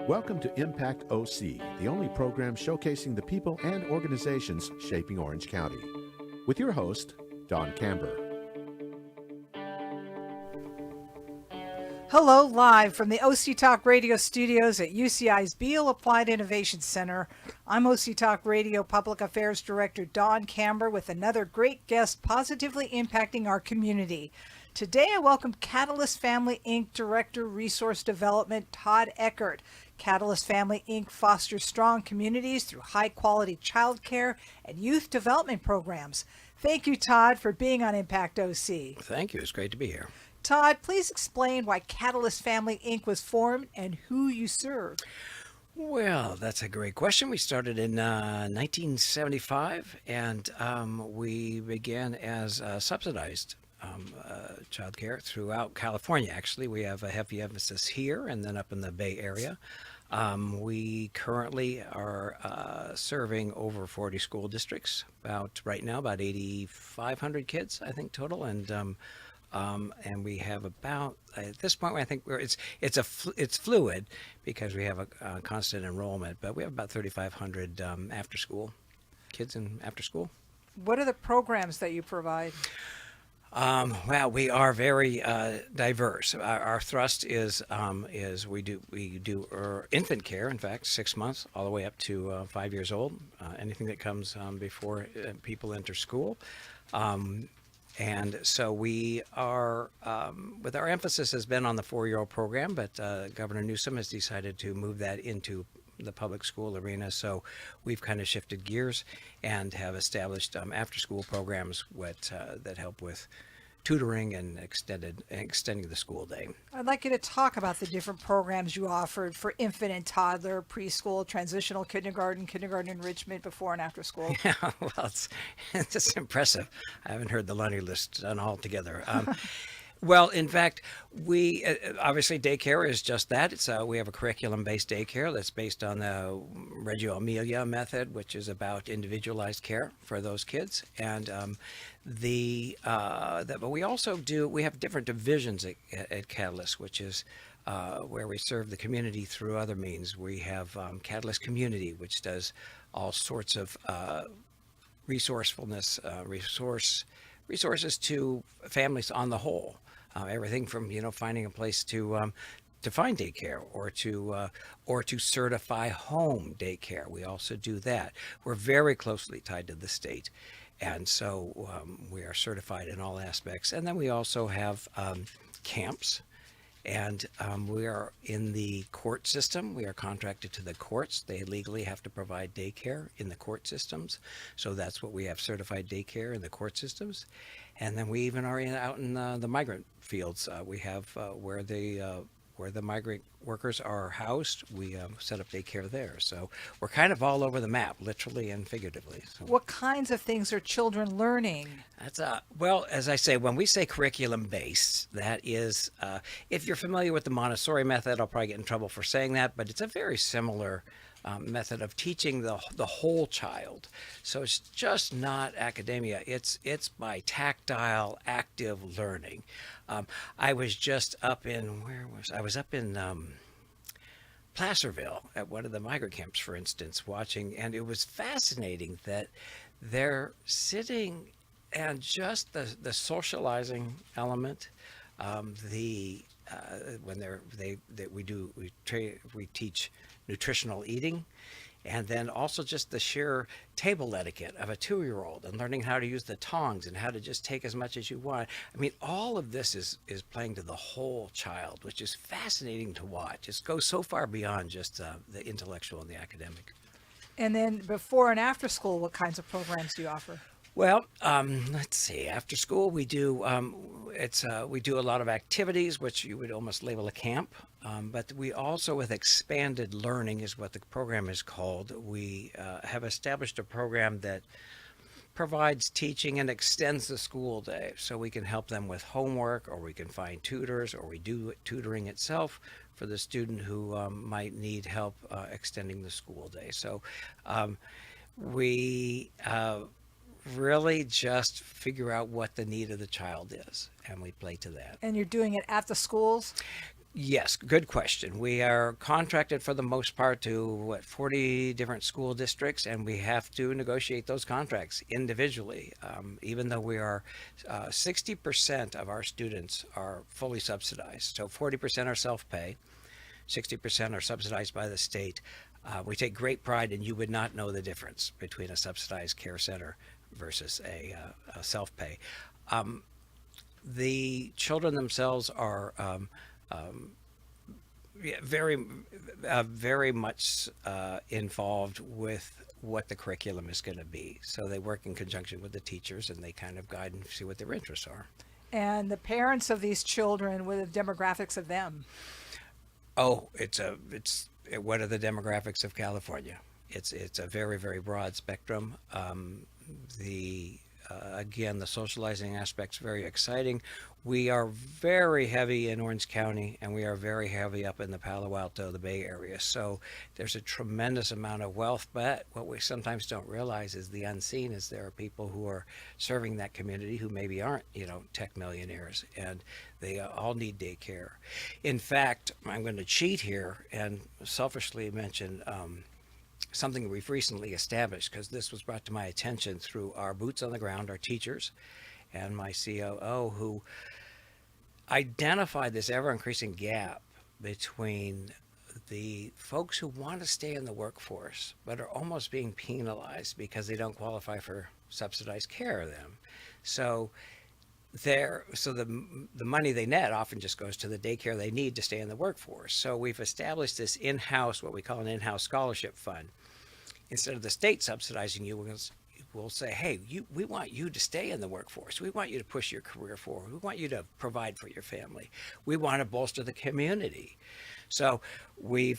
Welcome to Impact OC, the only program showcasing the people and organizations shaping Orange County. With your host, Don Camber. Hello, live from the OC Talk Radio studios at UCI's Beal Applied Innovation Center. I'm OC Talk Radio Public Affairs Director Don Camber with another great guest positively impacting our community. Today I welcome Catalyst Family Inc. Director Resource Development Todd Eckert. Catalyst Family Inc. fosters strong communities through high-quality childcare and youth development programs. Thank you, Todd, for being on Impact OC. Thank you. It's great to be here. Todd, please explain why Catalyst Family Inc. was formed and who you serve. Well, that's a great question. We started in 1975, and we began as subsidized childcare throughout California. Actually, we have a heavy emphasis here and then up in the Bay Area. We currently are serving over 40 school districts, about 8,500 kids, I think, total, and we have about, at this point, I think it's fluid because we have a constant enrollment, but we have about 3,500 after school kids in after school. What are the programs that you provide? Well, we are very diverse. Our thrust is we do infant care. In fact, 6 months all the way up to 5 years old. Anything that comes before people enter school. And so we are, with our emphasis has been on the 4-year-old program, but Governor Newsom has decided to move that into the public school arena. So we've kind of shifted gears and have established after-school programs that help with tutoring and extending the school day. I'd like you to talk about the different programs you offered for infant and toddler, preschool, transitional kindergarten, kindergarten enrichment, before and after school. Yeah, well, it's impressive. I haven't heard the laundry list done all together. Well, in fact, we obviously daycare is just that. We have a curriculum-based daycare that's based on the Reggio Emilia method, which is about individualized care for those kids. And but we also we have different divisions at Catalyst, which is where we serve the community through other means. We have Catalyst Community, which does all sorts of resourcefulness, resources to families on the whole. Everything from finding a place to find daycare or to certify home daycare. We also do that. We're very closely tied to the state, and so we are certified in all aspects. And then we also have camps. And we are in the court system. We are contracted to the courts. They legally have to provide daycare in the court systems. So that's what we have, certified daycare in the court systems. And then we even are out in the migrant fields. We have where the migrant workers are housed, we set up daycare there. So we're kind of all over the map, literally and figuratively. So, what kinds of things are children learning? That's well, as I say, when we say curriculum-based, that is, if you're familiar with the Montessori method, I'll probably get in trouble for saying that, but it's a very similar method of teaching the whole child. So it's just not academia. It's by tactile, active learning. I was just up in Placerville at one of the migrant camps, for instance, watching, and it was fascinating that they're sitting and just the socializing element, we teach nutritional eating, and then also just the sheer table etiquette of a 2-year-old and learning how to use the tongs and how to just take as much as you want. I mean, all of this is playing to the whole child, which is fascinating to watch. It goes so far beyond just the intellectual and the academic. And then before and after school, what kinds of programs do you offer? Well, let's see. After school, we do we do a lot of activities, which you would almost label a camp. But we also, with expanded learning, is what the program is called. We have established a program that provides teaching and extends the school day, so we can help them with homework, or we can find tutors, or we do tutoring itself for the student who might need help extending the school day. So we really just figure out what the need of the child is, and we play to that. And you're doing it at the schools? Yes, good question. We are contracted for the most part to 40 different school districts, and we have to negotiate those contracts individually. Even though we are 60% of our students are fully subsidized, so 40% are self-pay, 60% are subsidized by the state. We take great pride, and you would not know the difference between a subsidized care center versus a self-pay. The children themselves are very much involved with what the curriculum is going to be. So they work in conjunction with the teachers, and they kind of guide and see what their interests are. And the parents of these children, what are the demographics of them? Oh, what are the demographics of California? It's a very, very broad spectrum. Again, the socializing aspect's very exciting. We are very heavy in Orange County, and we are very heavy up in the Palo Alto, the Bay Area. So there's a tremendous amount of wealth, but what we sometimes don't realize is the unseen is there are people who are serving that community who maybe aren't, tech millionaires, and they all need daycare. In fact, I'm going to cheat here and selfishly mention something we've recently established, because this was brought to my attention through our boots on the ground, our teachers, and my COO, who identified this ever-increasing gap between the folks who want to stay in the workforce but are almost being penalized because they don't qualify for subsidized care of them. So the money they net often just goes to the daycare they need to stay in the workforce. So we've established this in-house, what we call an in-house scholarship fund. Instead of the state subsidizing you, we'll say, hey, we want you to stay in the workforce. We want you to push your career forward. We want you to provide for your family. We want to bolster the community. So we're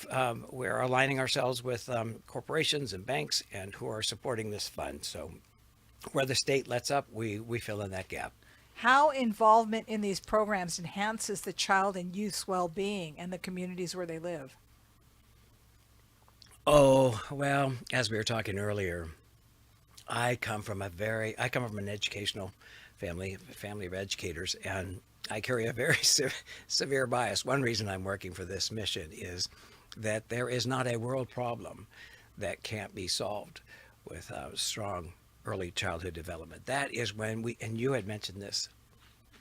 aligning ourselves with corporations and banks and who are supporting this fund. So where the state lets up, we fill in that gap. How involvement in these programs enhances the child and youth's well-being and the communities where they live? Oh, well, as we were talking earlier, I come from an educational family of educators, and I carry a very severe bias. One reason I'm working for this mission is that there is not a world problem that can't be solved with strong early childhood development. That is when and you had mentioned this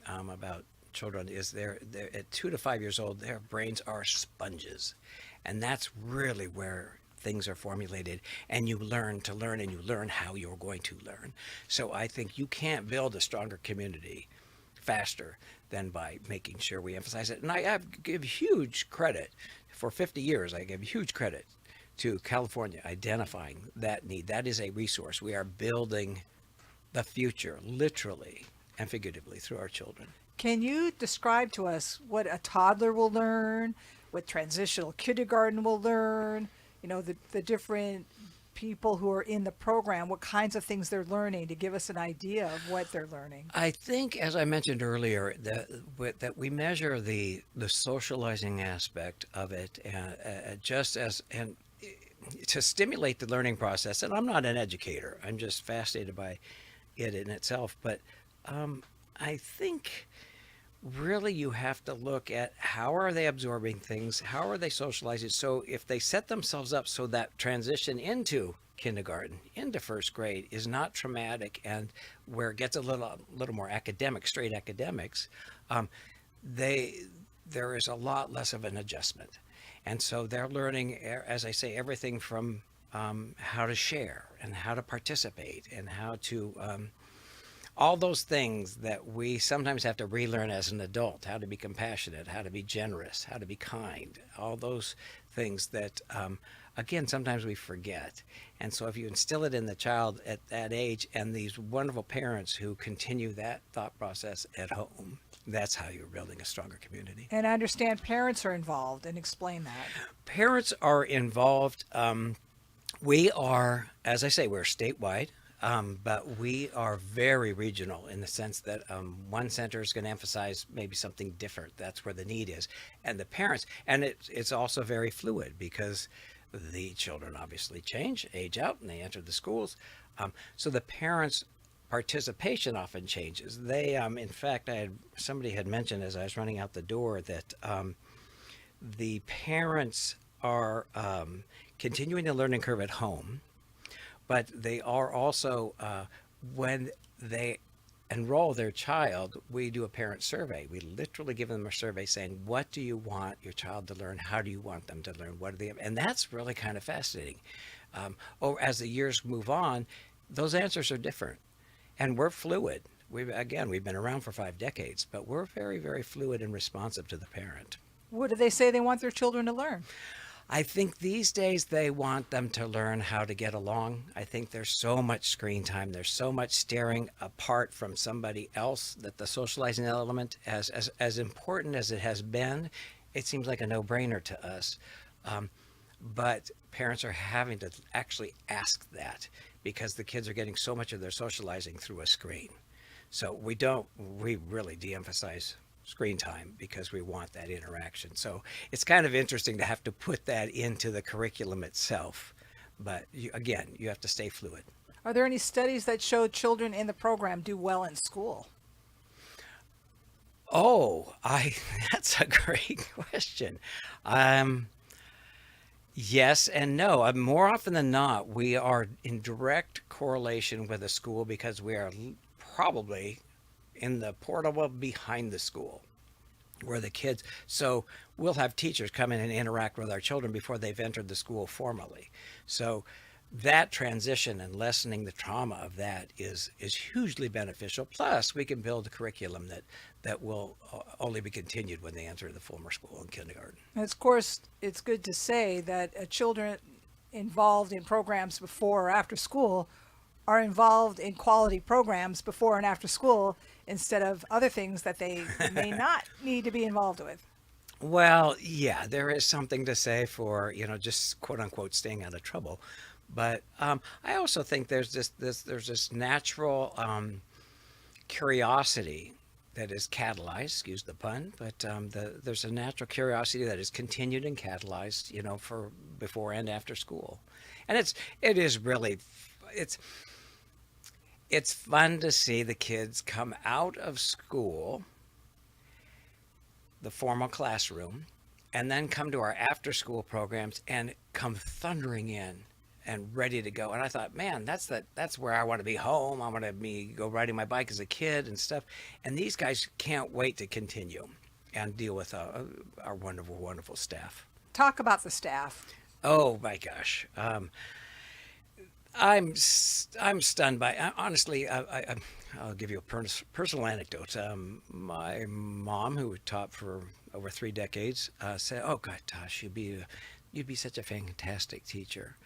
about children, is they're at 2 to 5 years old, their brains are sponges. And that's really where things are formulated, and you learn to learn, and you learn how you're going to learn. So I think you can't build a stronger community faster than by making sure we emphasize it. And I give huge credit, for 50 years, I give huge credit to California identifying that need. That is a resource. We are building the future, literally and figuratively, through our children. Can you describe to us what a toddler will learn, what transitional kindergarten will learn, the different people who are in the program, what kinds of things they're learning, to give us an idea of what they're learning? I think, as I mentioned earlier, that we measure the socializing aspect of it, and to stimulate the learning process. And I'm not an educator. I'm just fascinated by it in itself. But I think really you have to look at how are they absorbing things, how are they socializing. So if they set themselves up so that transition into kindergarten, into first grade is not traumatic, and where it gets a little more academic, straight academics, there is a lot less of an adjustment. And so they're learning, as I say, everything from how to share and how to participate and how to all those things that we sometimes have to relearn as an adult, how to be compassionate, how to be generous, how to be kind, all those things that, again, sometimes we forget. And so if you instill it in the child at that age, and these wonderful parents who continue that thought process at home, that's how you're building a stronger community. And I understand parents are involved, and explain that. Parents are involved. We are, as I say, we're statewide. But we are very regional in the sense that one center is going to emphasize maybe something different. That's where the need is. And the parents, and it's also very fluid, because the children obviously change, age out, and they enter the schools. So the parents participation often changes. In fact, somebody had mentioned as I was running out the door that the parents are continuing the learning curve at home, but they are also, when they enroll their child, we do a parent survey. We literally give them a survey saying, what do you want your child to learn? How do you want them to learn? What are they? And that's really kind of fascinating. As the years move on, those answers are different. And we're fluid. We've been around for 5 decades, but we're very, very fluid and responsive to the parent. What do they say they want their children to learn? I think these days they want them to learn how to get along. I think there's so much screen time. There's so much staring apart from somebody else that the socializing element, as important as it has been, it seems like a no-brainer to us. But parents are having to actually ask that because the kids are getting so much of their socializing through a screen. So we really de-emphasize screen time because we want that interaction. So it's kind of interesting to have to put that into the curriculum itself. But you have to stay fluid. Are there any studies that show children in the program do well in school? That's a great question. Yes and no. More often than not, we are in direct correlation with a school because we are probably in the portal behind the school where the kids, so we'll have teachers come in and interact with our children before they've entered the school formally. So that transition and lessening the trauma of that is hugely beneficial. Plus, we can build a curriculum that will only be continued when they enter the former school and kindergarten. And of course, it's good to say that children involved in programs before or after school are involved in quality programs before and after school instead of other things that they may not need to be involved with. Well, yeah, there is something to say for, just quote unquote staying out of trouble. But I also think there's this natural curiosity that is catalyzed, excuse the pun, but there's a natural curiosity that is continued and catalyzed, for before and after school. And it's fun to see the kids come out of school, the formal classroom, and then come to our after school programs and come thundering in and ready to go. And I thought, man, that's where I want to be home. I want to go riding my bike as a kid and stuff. And these guys can't wait to continue and deal with our wonderful, wonderful staff. Talk about the staff. Oh my gosh. I'm stunned by, honestly, I'll give you a personal anecdote. My mom, who taught for over 3 decades, said, "Oh God, Tosh, you'd be such a fantastic teacher."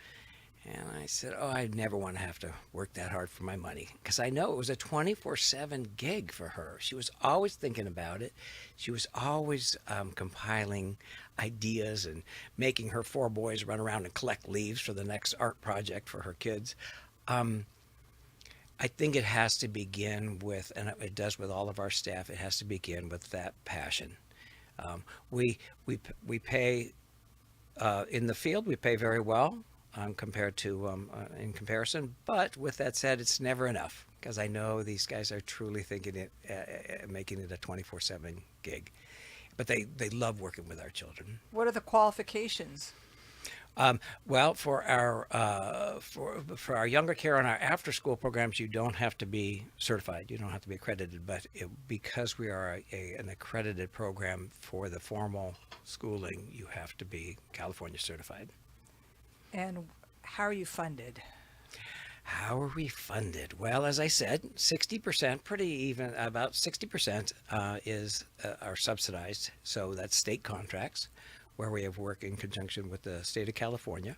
And I said, I'd never want to have to work that hard for my money, because I know it was a 24/7 gig for her. She was always thinking about it. She was always compiling ideas and making her 4 boys run around and collect leaves for the next art project for her kids. I think it has to begin with, and it does with all of our staff, it has to begin with that passion. We pay, in the field, we pay very well. Compared to in comparison, but with that said, it's never enough, because I know these guys are truly thinking it, making it a 24/7 gig, but they love working with our children. What are the qualifications? Well, for our younger care and our after school programs, you don't have to be certified, you don't have to be accredited, but because we are an accredited program for the formal schooling, you have to be California certified. And how are you funded? How are we funded? Well, as I said, 60%, pretty even, about 60% are subsidized. So that's state contracts where we have work in conjunction with the state of California.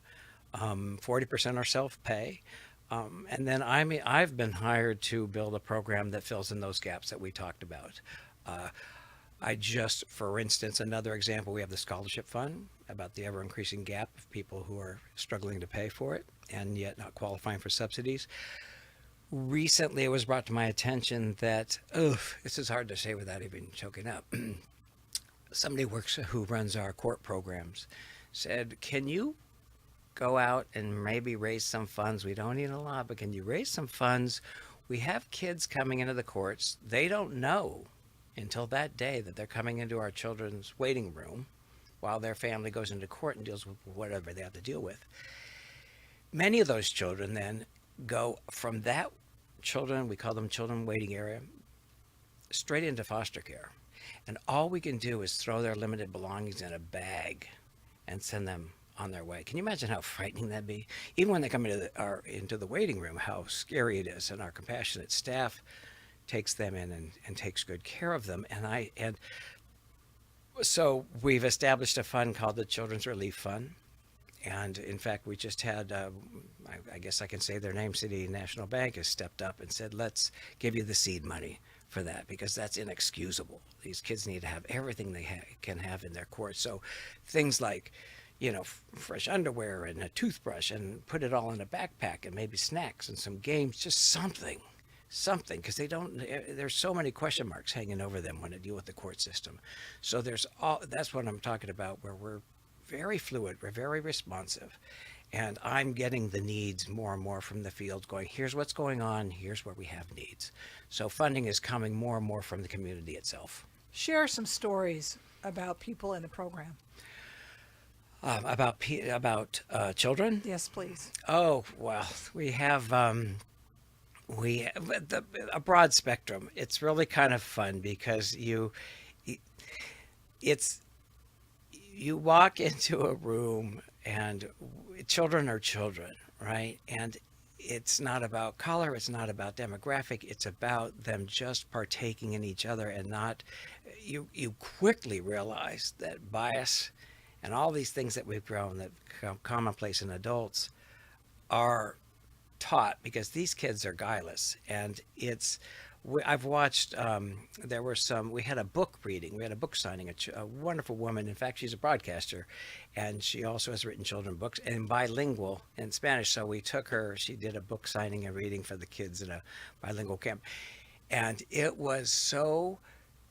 40% are self-pay. And then I've been hired to build a program that fills in those gaps that we talked about. For instance, another example, we have the scholarship fund, about the ever-increasing gap of people who are struggling to pay for it and yet not qualifying for subsidies. Recently, it was brought to my attention that, this is hard to say without even choking up. Somebody who runs our court programs said, can you go out and maybe raise some funds? We don't need a lot, but can you raise some funds? we have kids coming into the courts. They don't know until that day that they're coming into our children's waiting room while their family goes into court and deals with whatever they have to deal with. Many of those children then go from that children, we call them children waiting area, straight into foster care. And all we can do is throw their limited belongings in a bag and send them on their way. Can you imagine how frightening that'd be? Even when they come into the waiting room, how scary it is. And our compassionate staff takes them in and takes good care of them. And so we've established a fund called the Children's Relief Fund. And in fact, we just had, I guess I can say their name, City National Bank has stepped up and said, let's give you the seed money for that, because that's inexcusable. These kids need to have everything they can have in their court. So things like, fresh underwear and a toothbrush, and put it all in a backpack, and maybe snacks and some games, just something, because there's so many question marks hanging over them when they deal with the court system. So that's what I'm talking about, where we're very fluid, we're very responsive. And I'm getting the needs more and more from the field, going, here's what's going on, here's where we have needs. So funding is coming more and more from the community itself. Share some stories about people in the program. About children? Yes, please. Oh, well, we have a broad spectrum. It's really kind of fun because you walk into a room and children are children, right? And it's not about color, it's not about demographic, it's about them just partaking in each other, and you quickly realize that bias and all these things that we've grown that become commonplace in adults are taught because these kids are guileless. And I've watched, we had a book reading, we had a book signing, a wonderful woman. In fact, she's a broadcaster, and she also has written children's books and bilingual in Spanish. So we took her, she did a book signing and reading for the kids in a bilingual camp. And it was so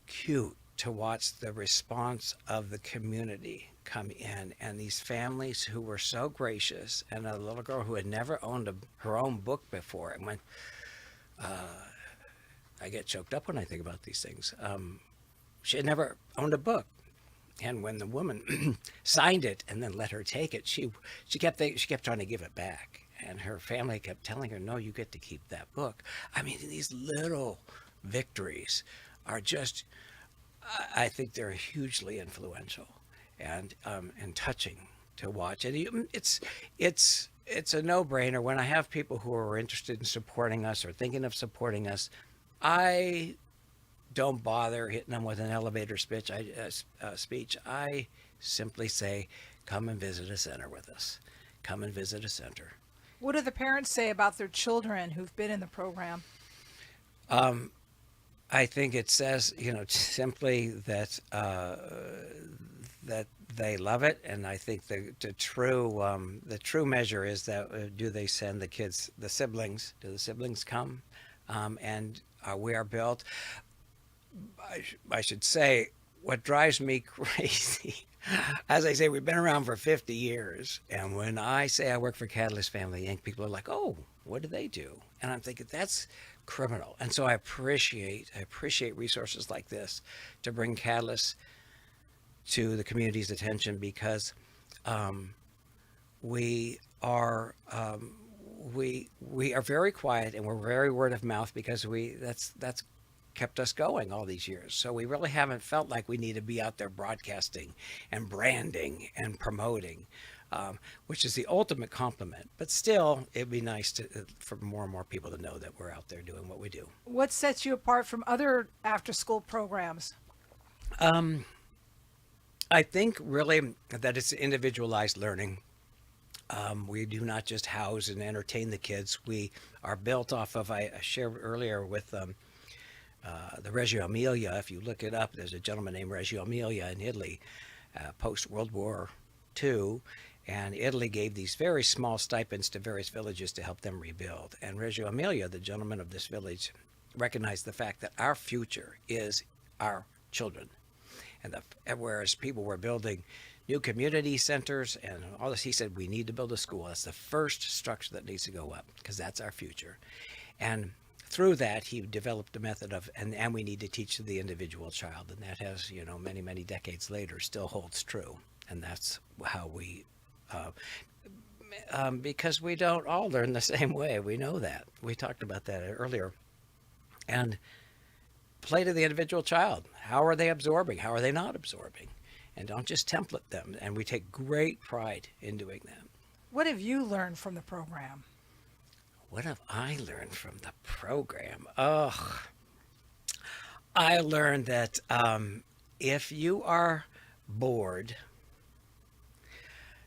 cute to watch the response of the community come in, and these families who were so gracious, and a little girl who had never owned her own book before, and went, I get choked up when I think about these things. She had never owned a book, and when the woman signed it and then let her take it, she kept trying to give it back, and her family kept telling her, "No, you get to keep that book." I mean, these little victories are just, I think they're hugely influential and touching to watch. And it's a no-brainer when I have people who are interested in supporting us or thinking of supporting us. I don't bother hitting them with an elevator speech. I simply say, come and visit a center with us. Come and visit a center. What do the parents say about their children who've been in the program? I think it says, simply that that they love it, and I think the true measure is that do they send the kids, the siblings? Do the siblings come? And we are built. I should say, what drives me crazy, as I say, we've been around for 50 years. And when I say I work for Catalyst Family Inc., people are like, oh, what do they do? And I'm thinking, that's criminal. And so I appreciate resources like this to bring Catalyst to the community's attention, because we are very quiet, and we're very word of mouth, because that's kept us going all these years. So we really haven't felt like we need to be out there broadcasting and branding and promoting, which is the ultimate compliment. But still, it'd be nice for more and more people to know that we're out there doing what we do. What sets you apart from other after-school programs? I think really that it's individualized learning. We do not just house and entertain the kids. We are built off of, I shared earlier with the Reggio Emilia. If you look it up, there's a gentleman named Reggio Emilia in Italy, post-World War II, and Italy gave these very small stipends to various villages to help them rebuild. And Reggio Emilia, the gentleman of this village, recognized the fact that our future is our children. And whereas people were building new community centers and all this, he said, we need to build a school. That's the first structure that needs to go up, because that's our future. And through that, he developed a method of, and we need to teach the individual child, and that has, many, many decades later still holds true. And that's how we, because we don't all learn the same way. We know that. We talked about that earlier. And play to the individual child. How are they absorbing? How are they not absorbing? And don't just template them. And we take great pride in doing that. What have you learned from the program? What have I learned from the program? Oh, I learned that if you are bored,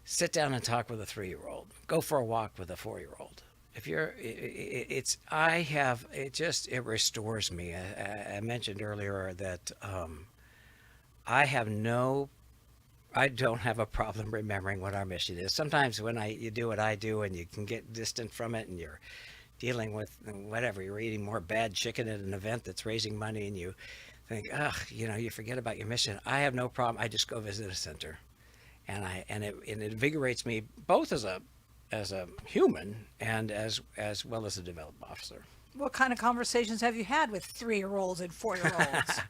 sit down and talk with a 3-year-old. Go for a walk with a 4-year-old. If you're, it restores me. I mentioned earlier that I don't have a problem remembering what our mission is. Sometimes when you do what I do and you can get distant from it and you're dealing with whatever, you're eating more bad chicken at an event that's raising money and you think, you forget about your mission. I have no problem. I just go visit a center, and it invigorates me both as a human and as well as a development officer. What kind of conversations have you had with 3-year-olds and 4-year-olds?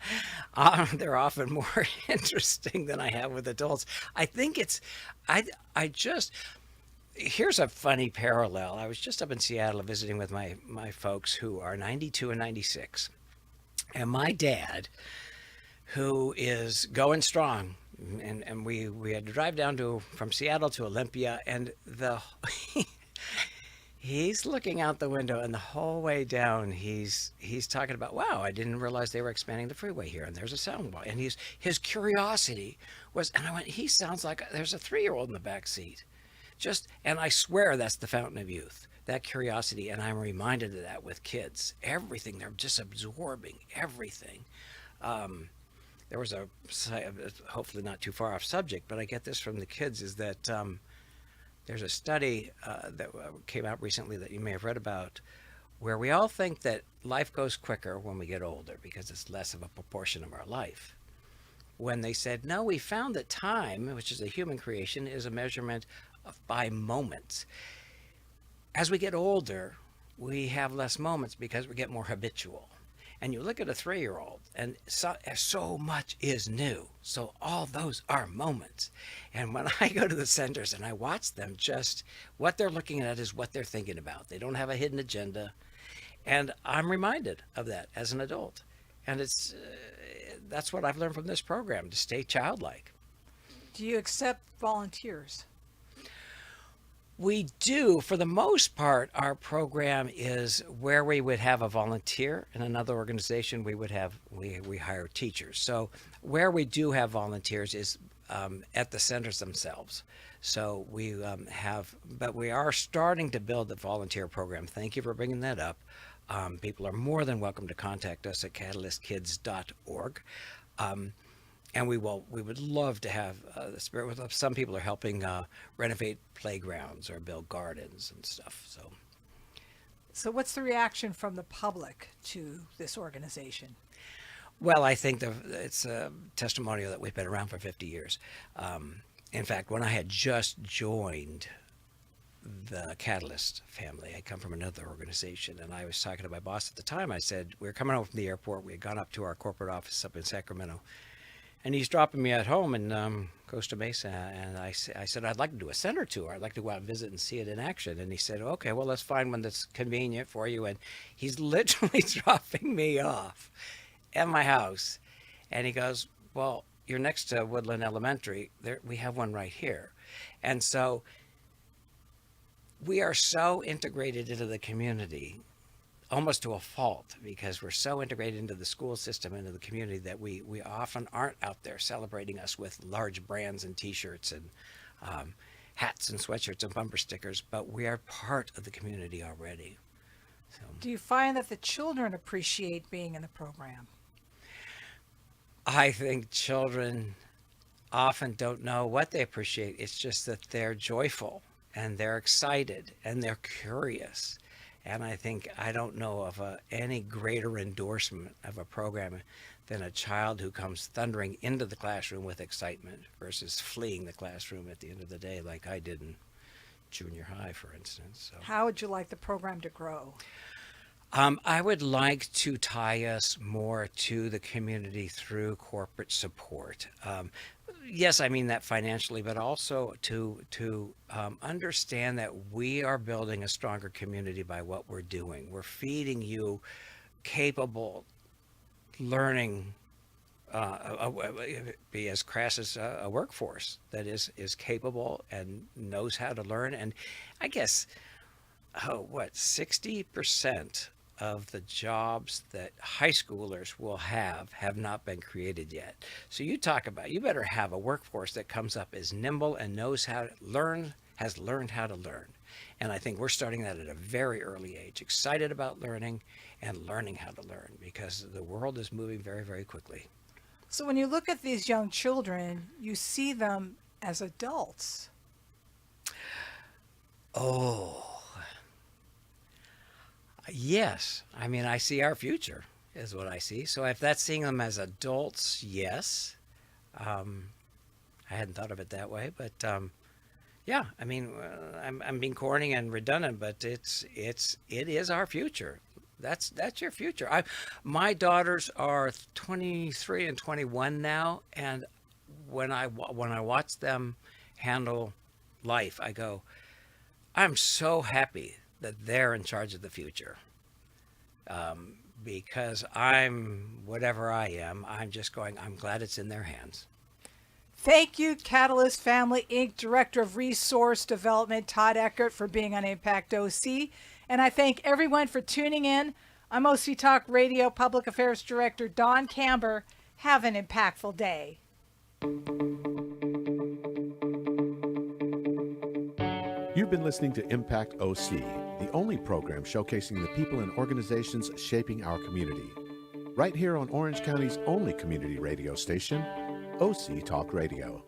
They're often more interesting than I have with adults. I think here's a funny parallel. I was just up in Seattle visiting with my folks who are 92 and 96. And my dad, who is going strong, and we had to drive down from Seattle to Olympia, and he's looking out the window, and the whole way down, he's talking about, wow, I didn't realize they were expanding the freeway here, and there's a sound wall. And his curiosity was, and I went, he sounds like there's a 3-year-old in the back seat. And I swear that's the fountain of youth, that curiosity. And I'm reminded of that with kids. Everything, they're just absorbing everything. There was hopefully not too far off subject, but I get this from the kids, is that there's a study that came out recently that you may have read about, where we all think that life goes quicker when we get older because it's less of a proportion of our life. When they said, no, we found that time, which is a human creation, is a measurement by moments. As we get older, we have less moments because we get more habitual. And you look at a 3-year-old, and so much is new. So all those are moments. And when I go to the centers and I watch them, just what they're looking at is what they're thinking about. They don't have a hidden agenda. And I'm reminded of that as an adult. And that's what I've learned from this program, to stay childlike. Do you accept volunteers? We do. For the most part, our program is where we would have a volunteer. In another organization, we hire teachers. So where we do have volunteers is at the centers themselves. So but we are starting to build the volunteer program. Thank you for bringing that up. People are more than welcome to contact us at catalystkids.org. And we would love to have the spirit. Some people are helping renovate playgrounds or build gardens and stuff. So what's the reaction from the public to this organization? Well, I think it's a testimonial that we've been around for 50 years. In fact, when I had just joined the Catalyst family, I come from another organization, and I was talking to my boss at the time. I said, we were coming home from the airport. We had gone up to our corporate office up in Sacramento. And he's dropping me at home in Costa Mesa. And I said, I'd like to do a center tour. I'd like to go out and visit and see it in action. And he said, okay, well, let's find one that's convenient for you. And he's literally dropping me off at my house. And he goes, well, you're next to Woodland Elementary. We have one right here. And so we are so integrated into the community, almost to a fault, because we're so integrated into the school system, into the community, that we often aren't out there celebrating us with large brands and T-shirts and hats and sweatshirts and bumper stickers, but we are part of the community already. So, do you find that the children appreciate being in the program? I think children often don't know what they appreciate. It's just that they're joyful and they're excited and they're curious. And I don't know of any greater endorsement of a program than a child who comes thundering into the classroom with excitement versus fleeing the classroom at the end of the day, like I did in junior high, for instance. So, how would you like the program to grow? I would like to tie us more to the community through corporate support. Yes, I mean that financially, but also to understand that we are building a stronger community by what we're doing. We're feeding you capable, learning, be as crass as a workforce that is capable and knows how to learn. And I guess, 60% of the jobs that high schoolers will have not been created yet. So you better have a workforce that comes up as nimble and knows how to learn, has learned how to learn. And I think we're starting that at a very early age, excited about learning and learning how to learn, because the world is moving very, very quickly. So when you look at these young children, you see them as adults. Oh, yes. I mean, I see our future is what I see. So if that's seeing them as adults, yes. I hadn't thought of it that way, but yeah. I mean, I'm being corny and redundant, but it is our future. That's your future. My daughters are 23 and 21 now, and when I watch them handle life, I go, I'm so happy that they're in charge of the future. Because whatever I am, I'm just going, I'm glad it's in their hands. Thank you, Catalyst Family Inc. Director of Resource Development Todd Eckert, for being on Impact OC. And I thank everyone for tuning in. I'm OC Talk Radio Public Affairs Director Don Camber. Have an impactful day. You've been listening to Impact OC, the only program showcasing the people and organizations shaping our community. Right here on Orange County's only community radio station, OC Talk Radio.